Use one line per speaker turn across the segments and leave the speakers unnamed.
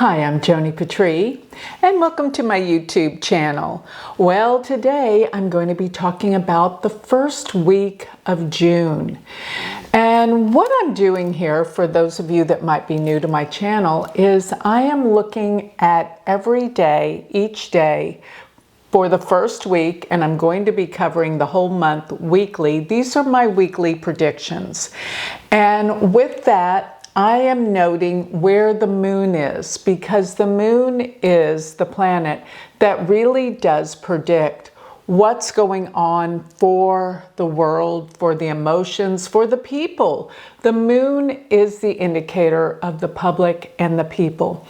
Hi, I'm Joni Patry, and welcome to my YouTube channel. Well, today I'm going to be talking about the first week of June. And what I'm doing here, for those of you that might be new to my channel, is I am looking at every day, each day, for the first week, and I'm going to be covering the whole month weekly. These are my weekly predictions. And with that, I am noting where the moon is, because the moon is the planet that really does predict what's going on for the world, for the emotions, for the people. The moon is the indicator of the public and the people.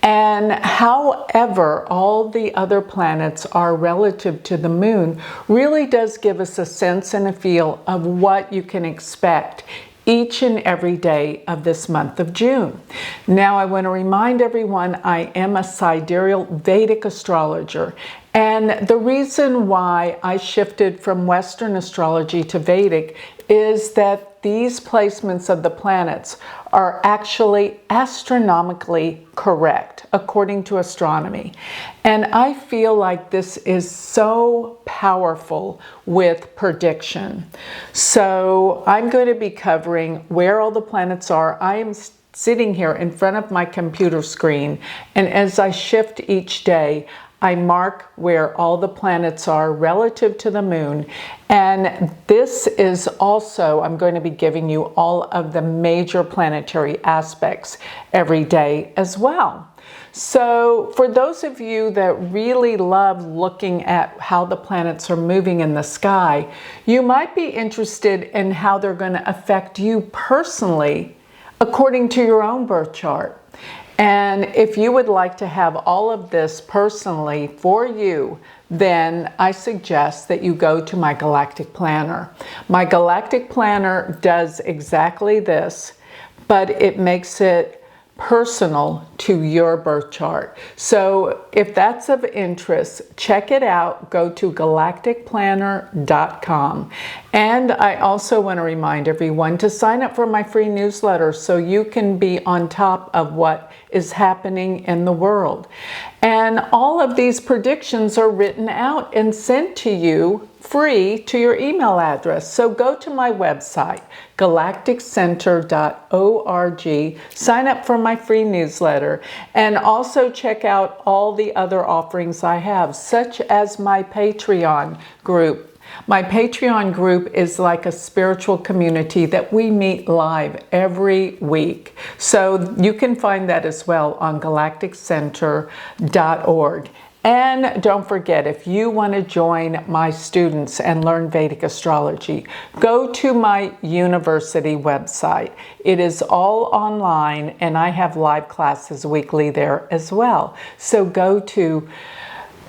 And however all the other planets are relative to the moon really does give us a sense and a feel of what you can expect each and every day of this month of June. Now, I want to remind everyone I am a sidereal Vedic astrologer. And the reason why I shifted from Western astrology to Vedic is that these placements of the planets are actually astronomically correct according to astronomy. And I feel like this is so powerful with prediction. So I'm going to be covering where all the planets are. I am sitting here in front of my computer screen, and as I shift each day, I mark where all the planets are relative to the moon. And this is also, I'm going to be giving you all of the major planetary aspects every day as well. So for those of you that really love looking at how the planets are moving in the sky, you might be interested in how they're going to affect you personally according to your own birth chart. And if you would like to have all of this personally for you, then I suggest that you go to my Galactic Planner. My Galactic Planner does exactly this, but it makes it personal to your birth chart. So if that's of interest, check it out. Go to galacticplanner.com. And I also want to remind everyone to sign up for my free newsletter so you can be on top of what is happening in the world. And all of these predictions are written out and sent to you free to your email address. So go to my website, galacticcenter.org, sign up for my free newsletter, and also check out all the other offerings I have, such as my Patreon group. My Patreon group is like a spiritual community that we meet live every week. So you can find that as well on galacticcenter.org. And don't forget, if you want to join my students and learn Vedic astrology, go to my university website. It is all online, and I have live classes weekly there as well. So go to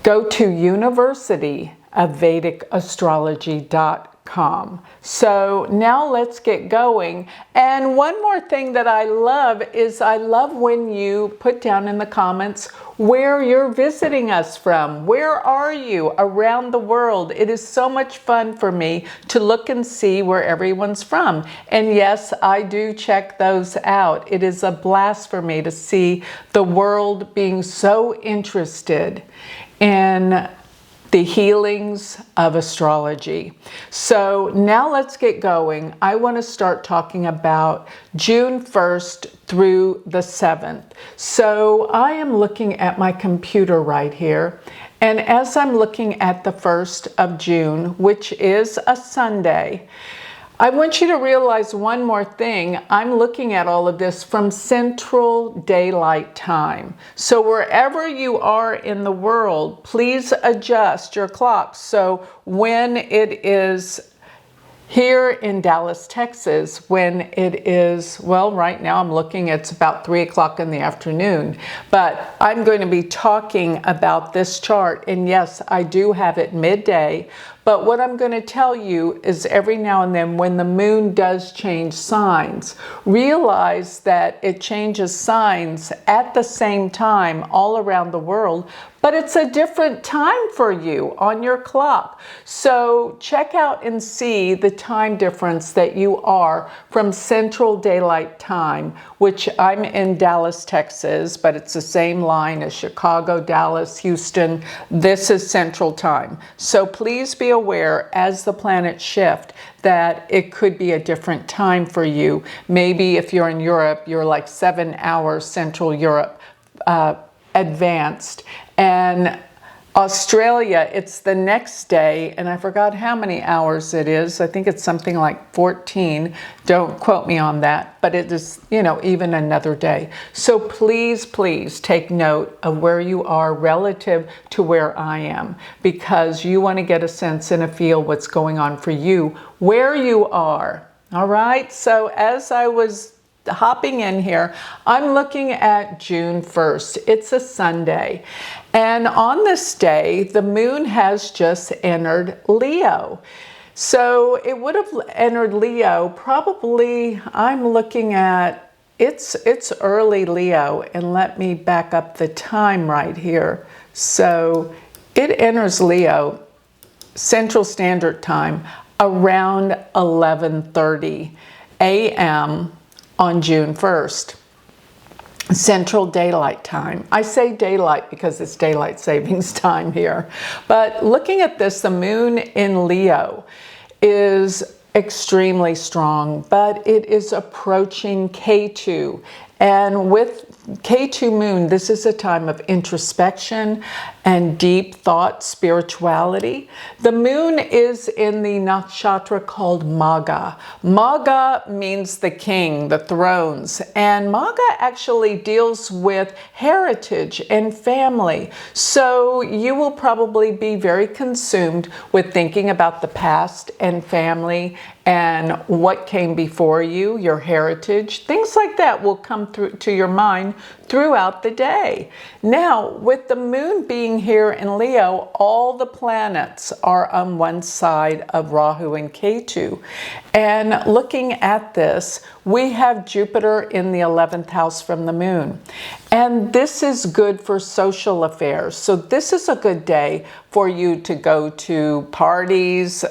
universityof Vedicastrology.com. So now let's get going. And one more thing that I love is I love when you put down in the comments where you're visiting us from. Where are you around the world? It is so much fun for me to look and see where everyone's from. And yes, I do check those out. It is a blast for me to see the world being so interested in the healings of astrology. So now let's get going. I want to start talking about June 1st through the 7th. So I am looking at my computer right here. And as I'm looking at the 1st of June, which is a Sunday, I want you to realize one more thing. I'm looking at all of this from Central Daylight Time. So wherever you are in the world, please adjust your clocks. So when it is here in Dallas, Texas, when it is, well, right now I'm looking, it's about 3 o'clock in the afternoon, but I'm going to be talking about this chart. And yes, I do have it midday, But what I'm going to tell you is every now and then when the moon does change signs, realize that it changes signs at the same time all around the world, but it's a different time for you on your clock. So check out and see the time difference that you are from Central Daylight Time, which I'm in Dallas, Texas, but it's the same line as Chicago, Dallas, Houston. This is Central Time. So please be aware as the planets shift that it could be a different time for you. Maybe if you're in Europe, you're like 7 hours Central Europe advanced. And Australia, it's the next day, and I forgot how many hours it is. I think it's something like 14. Don't quote me on that, but it is, you know, even another day. So please, please take note of where you are relative to where I am, because you want to get a sense and a feel what's going on for you, where you are. All right. So as I was hopping in here, I'm looking at June 1st. It's a Sunday. And on this day, the moon has just entered Leo. So it would have entered Leo probably, I'm looking at, it's early Leo. And let me back up the time right here. So it enters Leo, Central Standard Time, around 11:30 a.m. on June 1st, Central Daylight Time. I say daylight because it's daylight savings time here. But looking at this, the moon in Leo is extremely strong, but it is approaching K2. And with K2 moon, this is a time of introspection and deep thought, spirituality. The moon is in the nakshatra called Magha. Magha means the king, the thrones, and Magha actually deals with heritage and family. So you will probably be very consumed with thinking about the past and family and what came before you, your heritage. Things like that will come through to your mind throughout the day. Now, with the moon being here in Leo, all the planets are on one side of Rahu and Ketu. And looking at this, we have Jupiter in the 11th house from the moon. And this is good for social affairs. So this is a good day for you to go to parties,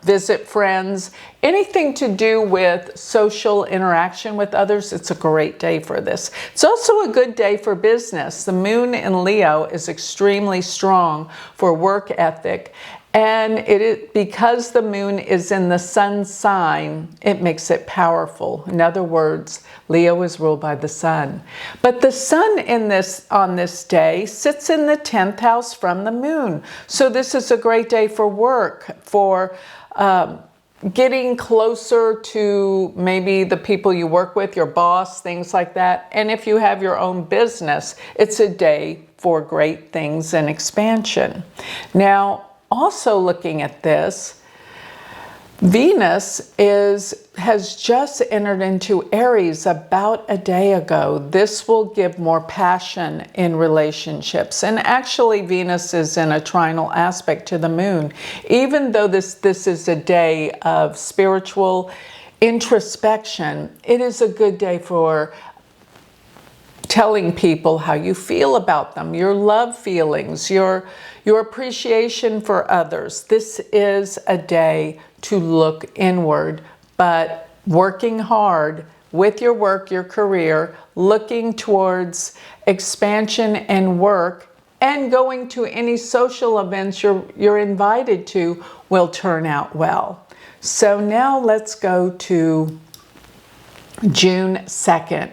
visit friends, anything to do with social interaction with others. It's a great day for this. It's also a good day for business. The moon in Leo is extremely strong for work ethic. And it is, because the moon is in the sun sign, it makes it powerful. In other words, Leo is ruled by the sun. But the sun on this day sits in the 10th house from the moon. So this is a great day for work, for getting closer to maybe the people you work with, your boss, things like that. And if you have your own business, it's a day for great things and expansion. Now, also looking at this, Venus has just entered into Aries about a day ago. This will give more passion in relationships. And actually, Venus is in a trinal aspect to the moon. Even though this is a day of spiritual introspection, it is a good day for telling people how you feel about them, your love feelings, your appreciation for others. This is a day to look inward, but working hard with your work, your career, looking towards expansion and work, and going to any social events you're invited to will turn out well. So now let's go to June 2nd.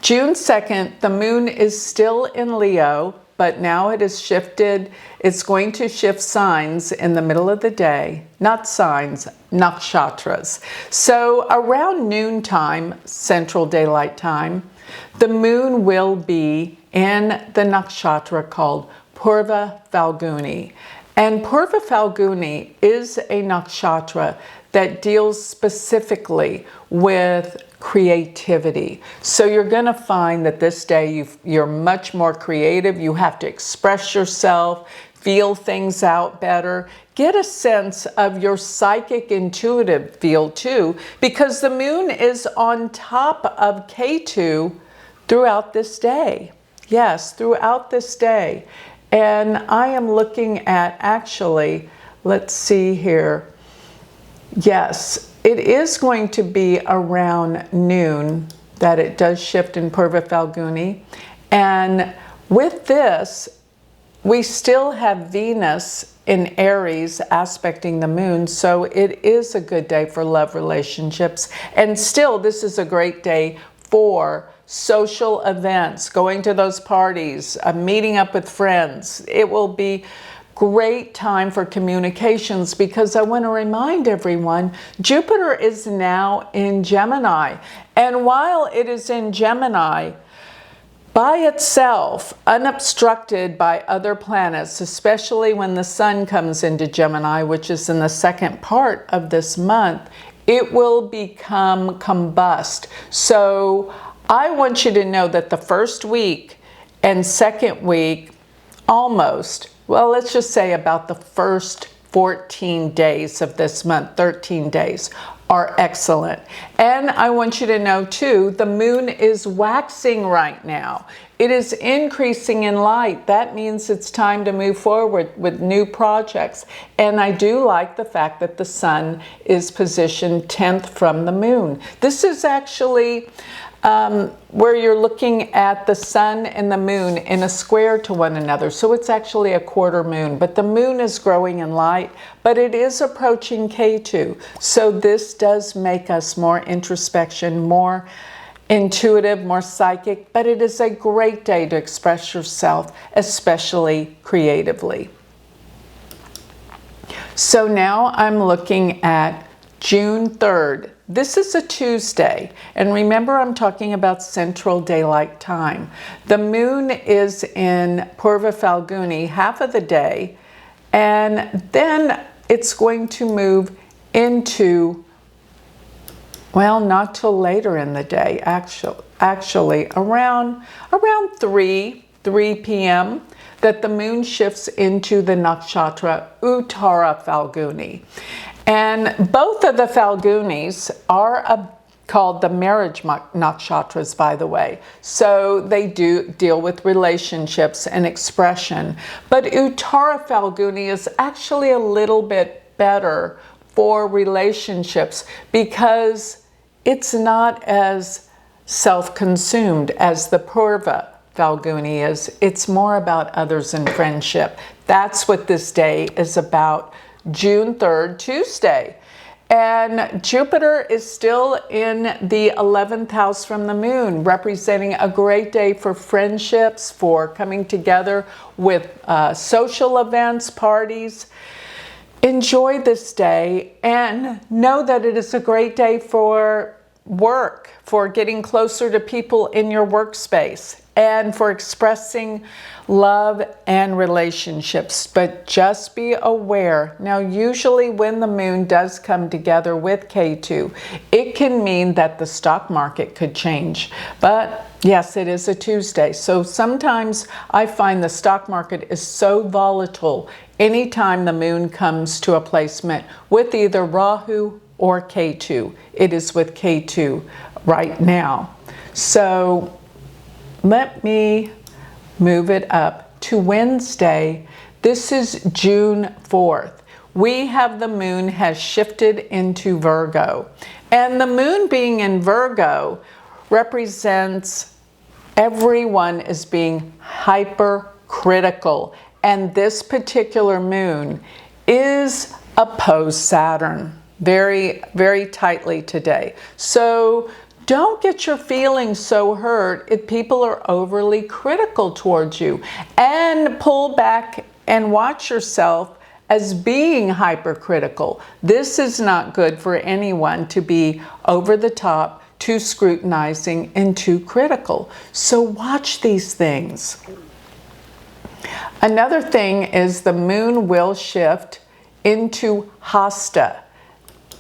June 2nd, the moon is still in Leo, but now it has shifted. It's going to shift signs in the middle of the day. Not signs, nakshatras. So around noontime, Central Daylight Time, the moon will be in the nakshatra called Purva Falguni. And Purva Falguni is a nakshatra that deals specifically with creativity. So you're going to find that this day you're much more creative. You have to express yourself, feel things out better. Get a sense of your psychic intuitive field too, because the moon is on top of K2 throughout this day. Yes, throughout this day. And I am looking at, actually, let's see here. Yes, it is going to be around noon that it does shift in Purva Falguni. And with this, we still have Venus in Aries aspecting the moon, so it is a good day for love relationships. And still, this is a great day for social events, going to those parties, meeting up with friends. It will be great time for communications, because I want to remind everyone, Jupiter is now in Gemini. And while it is in Gemini, by itself, unobstructed by other planets, especially when the sun comes into Gemini, which is in the second part of this month, it will become combust. So I want you to know that the first week and second week, almost, well, let's just say about the first 14 days of this month, 13 days, are excellent. And I want you to know too, the moon is waxing right now. It is increasing in light. That means it's time to move forward with new projects. And I do like the fact that the sun is positioned 10th from the moon. This is actually where you're looking at the sun and the moon in a square to one another. So it's actually a quarter moon, but the moon is growing in light, but it is approaching K2. So this does make us more introspection, more intuitive, more psychic, but it is a great day to express yourself, especially creatively. So now I'm looking at June 3rd. This is a Tuesday, and remember, I'm talking about Central Daylight Time. The moon is in Purva Falguni half of the day, and then it's going to move into, well, not till later in the day, actually around 3 p.m. that the moon shifts into the nakshatra Uttara Falguni. And both of the Falgunis are called the marriage nakshatras, by the way. So they do deal with relationships and expression. But Uttara Falguni is actually a little bit better for relationships because it's not as self-consumed as the Purva Falguni is. It's more about others and friendship. That's what this day is about. June 3rd, Tuesday. And Jupiter is still in the 11th house from the moon, representing a great day for friendships, for coming together with social events, parties. Enjoy this day and know that it is a great day for work, for getting closer to people in your workspace, and for expressing love and relationships. But just be aware. Now, usually when the moon does come together with K2, it can mean that the stock market could change. But yes, it is a Tuesday. So sometimes I find the stock market is so volatile anytime the moon comes to a placement with either Rahu or K2. It is with K2 right now. So let me move it up to Wednesday. This is June 4th. We have the moon has shifted into Virgo. And the moon being in Virgo represents everyone as being hypercritical. And this particular moon is opposed Saturn very, very tightly today. So don't get your feelings so hurt if people are overly critical towards you, and pull back and watch yourself as being hypercritical. This is not good for anyone to be over the top, too scrutinizing, and too critical. So watch these things. Another thing is the moon will shift into Hasta.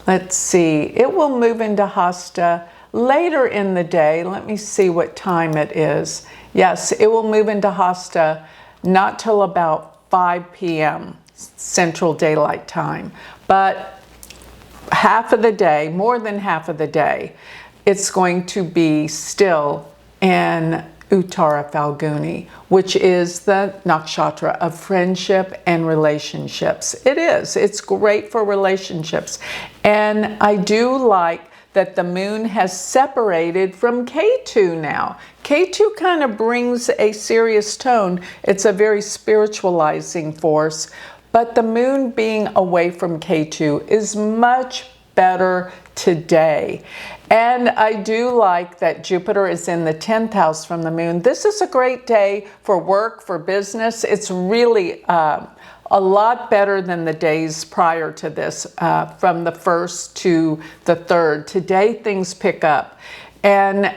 Let's see, it will move into Hasta later in the day. Let me see what time it is. Yes, it will move into Hasta not till about 5 p.m. Central Daylight Time. But half of the day, more than half of the day, it's going to be still in Uttara Falguni, which is the nakshatra of friendship and relationships. It is. It's great for relationships. And I do like that the moon has separated from Ketu now. Ketu kind of brings a serious tone. It's a very spiritualizing force, but the moon being away from Ketu is much better today. And I do like that Jupiter is in the 10th house from the moon. This is a great day for work, for business. It's really a lot better than the days prior to this, from the 1st to the 3rd. Today things pick up. And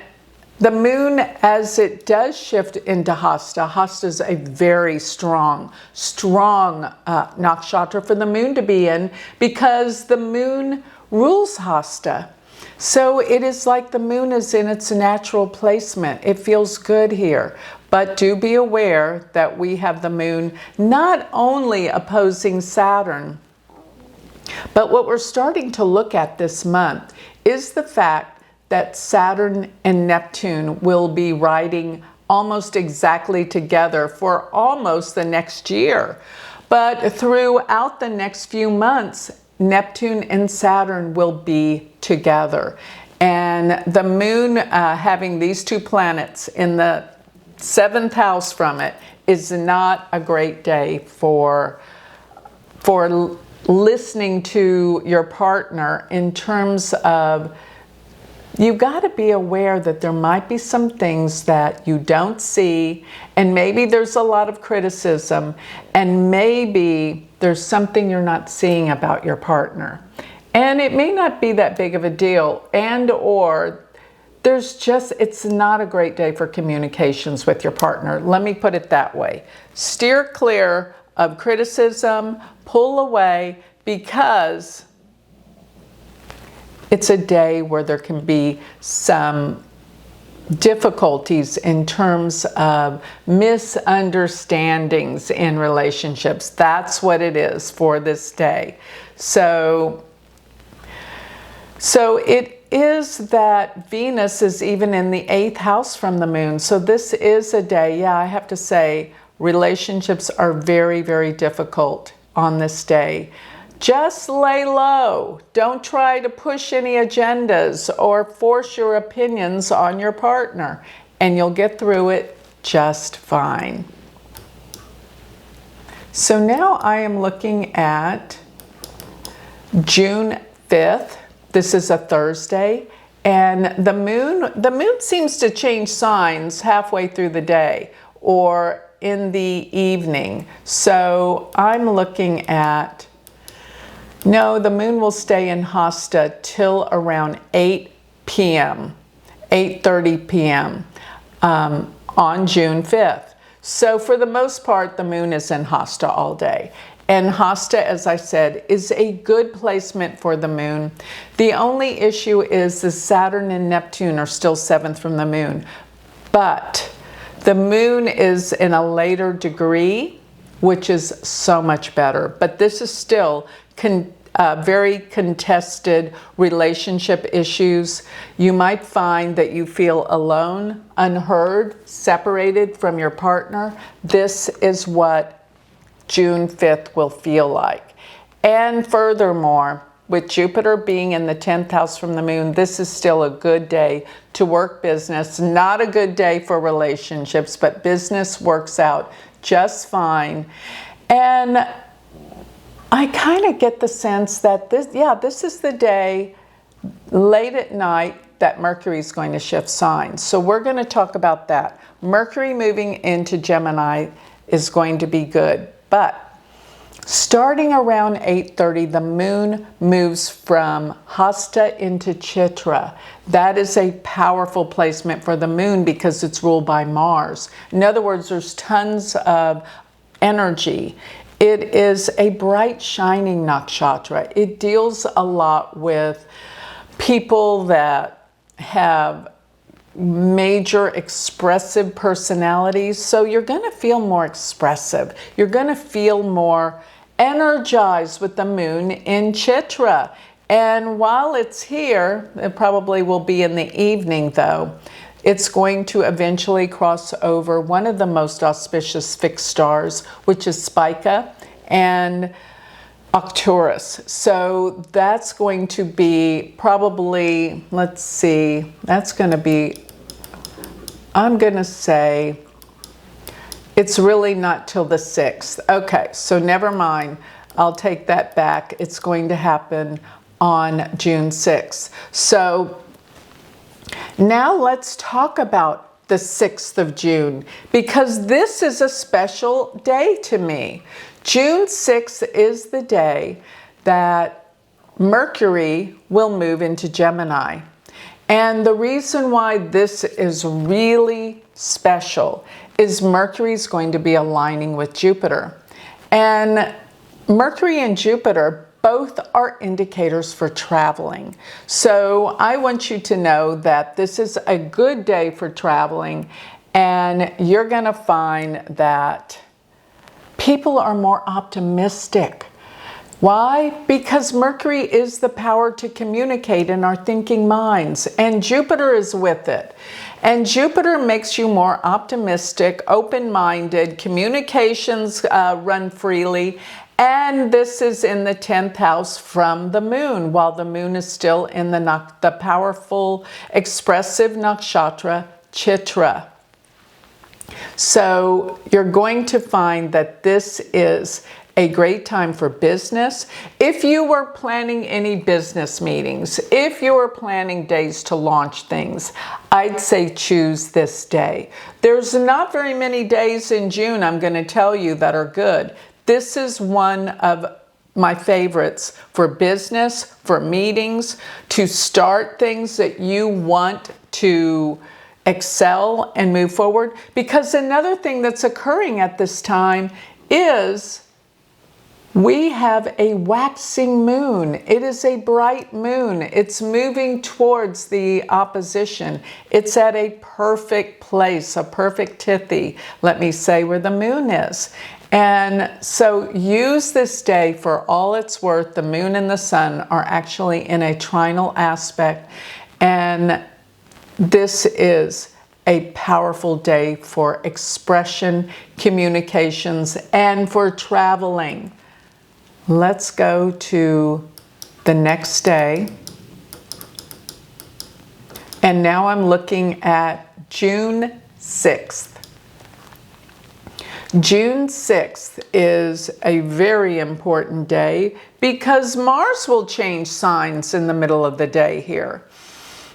the moon, as it does shift into Hasta, Hasta is a very strong nakshatra for the moon to be in, because the moon rules Hasta. So it is like the moon is in its natural placement. It feels good here. But do be aware that we have the moon not only opposing Saturn, but what we're starting to look at this month is the fact that Saturn and Neptune will be riding almost exactly together for almost the next year. But throughout the next few months, Neptune and Saturn will be together. And the moon having these two planets in the 7th house from it is not a great day for listening to your partner, in terms of you got to be aware that there might be some things that you don't see, and maybe there's a lot of criticism, and maybe there's something you're not seeing about your partner. And it may not be that big of a deal, and or it's not a great day for communications with your partner. Let me put it that way. Steer clear of criticism, pull away, because it's a day where there can be some difficulties in terms of misunderstandings in relationships. That's what it is for this day. So it is that Venus is even in the 8th house from the moon. So this is a day, I have to say, relationships are very, very difficult on this day. Just lay low. Don't try to push any agendas or force your opinions on your partner, and you'll get through it just fine. So now I am looking at June 5th. This is a Thursday, and the moon seems to change signs halfway through the day or in the evening. So I'm looking at, no, the moon will stay in Hasta till around 8 p.m., 8:30 p.m. On June 5th. So for the most part, the moon is in Hasta all day. And Hasta, as I said, is a good placement for the moon. The only issue is the Saturn and Neptune are still 7th from the moon. But the moon is in a later degree, which is so much better. But this is still very contested relationship issues. You might find that you feel alone, unheard, separated from your partner. This is what June 5th will feel like. And furthermore, with Jupiter being in the 10th house from the moon, this is still a good day to work business. Not a good day for relationships, but business works out just fine. And I kind of get the sense that this is the day late at night that Mercury is going to shift signs. So we're going to talk about that. Mercury moving into Gemini is going to be good. But starting around 8:30, the moon moves from Hasta into Chitra. That is a powerful placement for the moon because it's ruled by Mars. In other words, there's tons of energy. It is a bright, shining nakshatra. It deals a lot with people that have major expressive personalities. So you're going to feel more expressive. You're going to feel more energized with the moon in Chitra. And while it's here, it probably will be in the evening though, it's going to eventually cross over one of the most auspicious fixed stars, which is Spica and Arcturus. So that's going to be probably, let's see, that's going to be, I'm going to say, it's really not till the 6th. Okay, so never mind. I'll take that back. It's going to happen on June 6th. So now let's talk about the 6th of June, because this is a special day to me. June 6th is the day that Mercury will move into Gemini. And the reason why this is really special is Mercury is going to be aligning with Jupiter. And Mercury and Jupiter both are indicators for traveling. So I want you to know that this is a good day for traveling, and you're going to find that people are more optimistic. Why? Because Mercury is the power to communicate in our thinking minds, and Jupiter is with it. And Jupiter makes you more optimistic, open-minded, communications run freely, and this is in the 10th house from the moon, while the moon is still in the powerful, expressive nakshatra, Chitra. So you're going to find that this is a great time for business. If you were planning any business meetings, if you were planning days to launch things, I'd say choose this day. There's not very many days in June, I'm going to tell you, that are good. This is one of my favorites for business, for meetings, to start things that you want to excel and move forward. Because another thing that's occurring at this time is we have a waxing moon. It is a bright moon. It's moving towards the opposition. It's at a perfect place, a perfect tithi, let me say, where the moon is. And so use this day for all it's worth. The moon and the sun are actually in a trinal aspect, and this is a powerful day for expression, communications, and for traveling. Let's go to the next day. And now I'm looking at June 6th. June 6th is a very important day because Mars will change signs in the middle of the day here.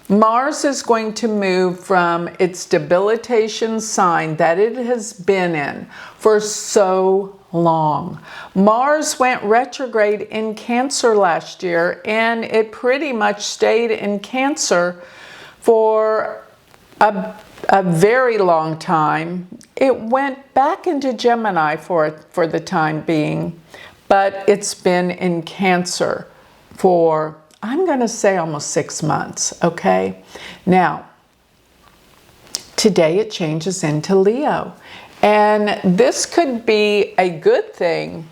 Mars is going to move from its debilitation sign that it has been in for so long. Mars went retrograde in Cancer last year, and it pretty much stayed in Cancer for a very long time. It went back into Gemini for the time being, but it's been in Cancer for, I'm going to say, almost 6 months, okay? Now, today it changes into Leo. And this could be a good thing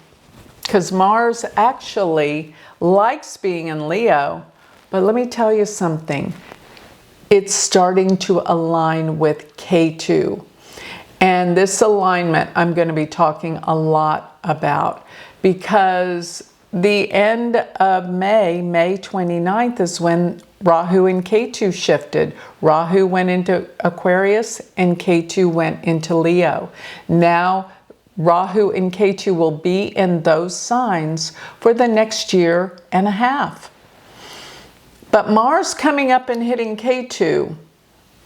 because Mars actually likes being in Leo. But let me tell you something. It's starting to align with K2. And this alignment I'm going to be talking a lot about because the end of May 29th, is when Rahu and K2 shifted. Rahu went into Aquarius and K2 went into Leo. Now Rahu and K2 will be in those signs for the next year and a half. But Mars coming up and hitting K2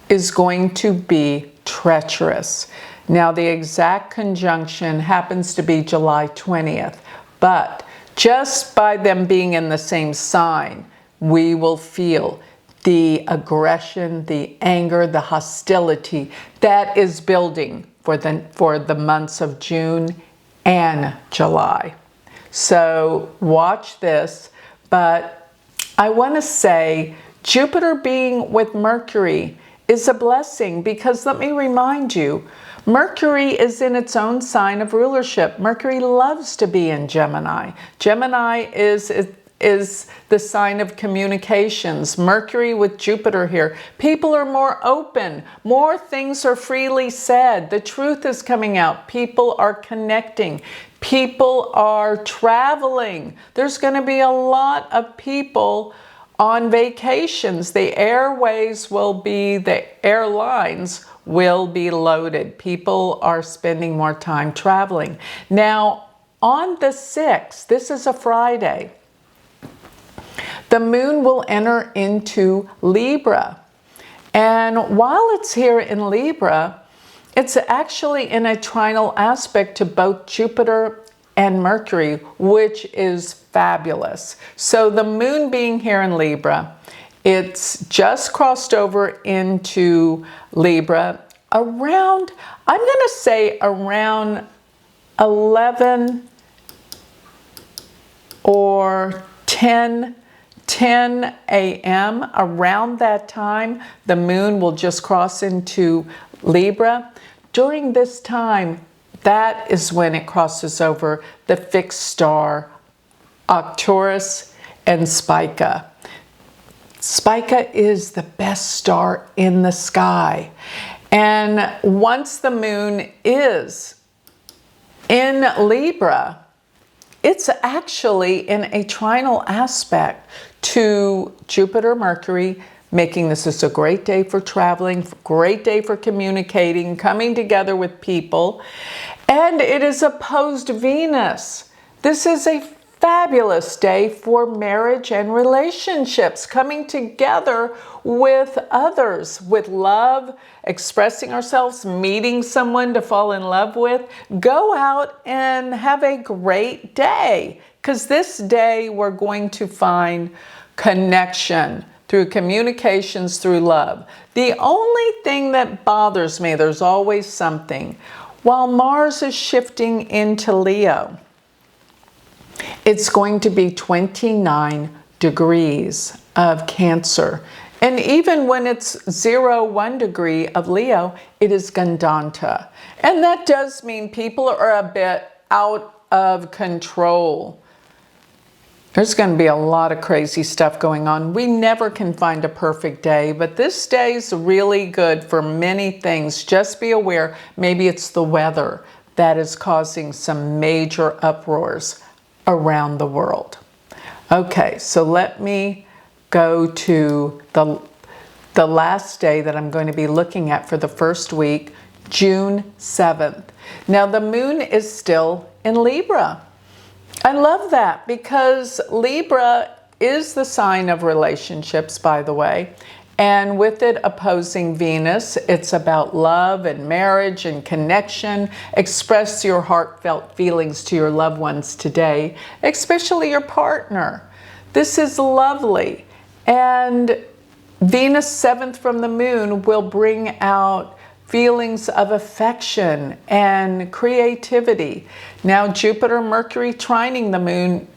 is going to be treacherous. Now the exact conjunction happens to be July 20th, but just by them being in the same sign, we will feel the aggression, the anger, the hostility that is building for the months of June and July. So watch this, but I want to say Jupiter being with Mercury is a blessing, because let me remind you, Mercury is in its own sign of rulership. Mercury loves to be in Gemini. Gemini is the sign of communications. Mercury with Jupiter here. People are more open. More things are freely said. The truth is coming out. People are connecting. People are traveling. There's going to be a lot of people on vacations. The airlines will be loaded. People are spending more time traveling. Now, on the 6th, this is a Friday, the moon will enter into Libra. And while it's here in Libra, it's actually in a trinal aspect to both Jupiter and Mercury, which is fabulous. So the moon being here in Libra, it's just crossed over into Libra around, I'm going to say around 11 or 10 a.m. Around that time, the moon will just cross into Libra. During this time, that is when it crosses over the fixed star Arcturus and Spica. Spica is the best star in the sky. And once the moon is in Libra, it's actually in a trinal aspect to Jupiter, Mercury, making this is a great day for traveling, great day for communicating, coming together with people. And it is opposed Venus. This is a fabulous day for marriage and relationships, coming together with others, with love, expressing ourselves, meeting someone to fall in love with. Go out and have a great day, because this day we're going to find connection through communications, through love. The only thing that bothers me, there's always something. While Mars is shifting into Leo, it's going to be 29 degrees of Cancer. And even when it's 1 degree of Leo, it is Gandanta. And that does mean people are a bit out of control. There's going to be a lot of crazy stuff going on. We never can find a perfect day, but this day is really good for many things. Just be aware, maybe it's the weather that is causing some major uproars around the world. Okay, so let me go to the last day that I'm going to be looking at for the first week, June 7th. Now the moon is still in Libra. I love that, because Libra is the sign of relationships, by the way. And with it opposing Venus, it's about love and marriage and connection. Express your heartfelt feelings to your loved ones today, especially your partner. This is lovely. And Venus 7th from the moon will bring out feelings of affection and creativity. Now Jupiter, Mercury trining the moon,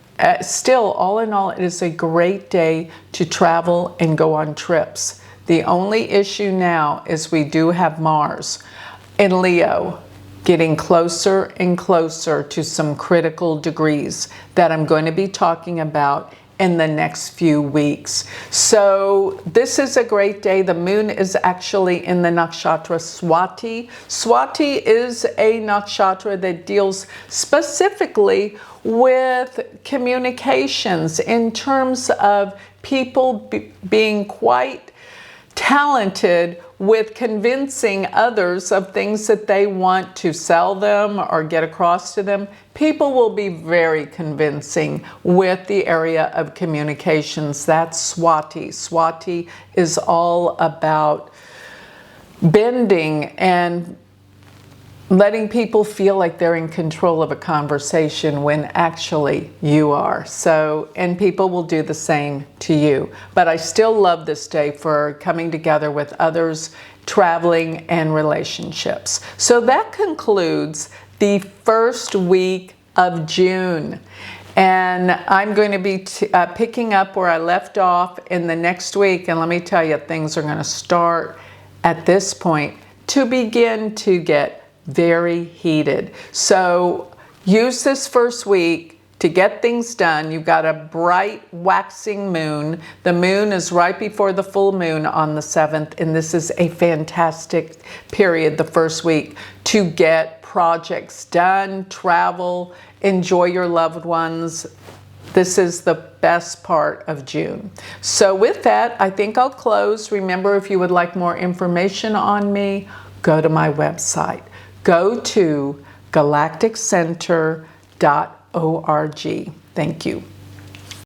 still, all in all, it is a great day to travel and go on trips. The only issue now is we do have Mars in Leo getting closer and closer to some critical degrees that I'm going to be talking about in the next few weeks. So this is a great day. The moon is actually in the nakshatra Swati. Swati is a nakshatra that deals specifically with communications in terms of people being quite talented with convincing others of things that they want to sell them or get across to them. People will be very convincing with the area of communications. That's Swati. Swati is all about bending and letting people feel like they're in control of a conversation when actually you are. So, and people will do the same to you. But I still love this day for coming together with others, traveling, and relationships. So that concludes the first week of June. And I'm going to be picking up where I left off in the next week. And let me tell you, things are going to start at this point to begin to get very heated. So use this first week to get things done. You've got a bright waxing moon. The moon is right before the full moon on the 7th, and this is a fantastic period, the first week, to get projects done, travel, enjoy your loved ones. This is the best part of June. So with that, I think I'll close. Remember, if you would like more information on me, go to my website. Go to galacticcenter.org. Thank you.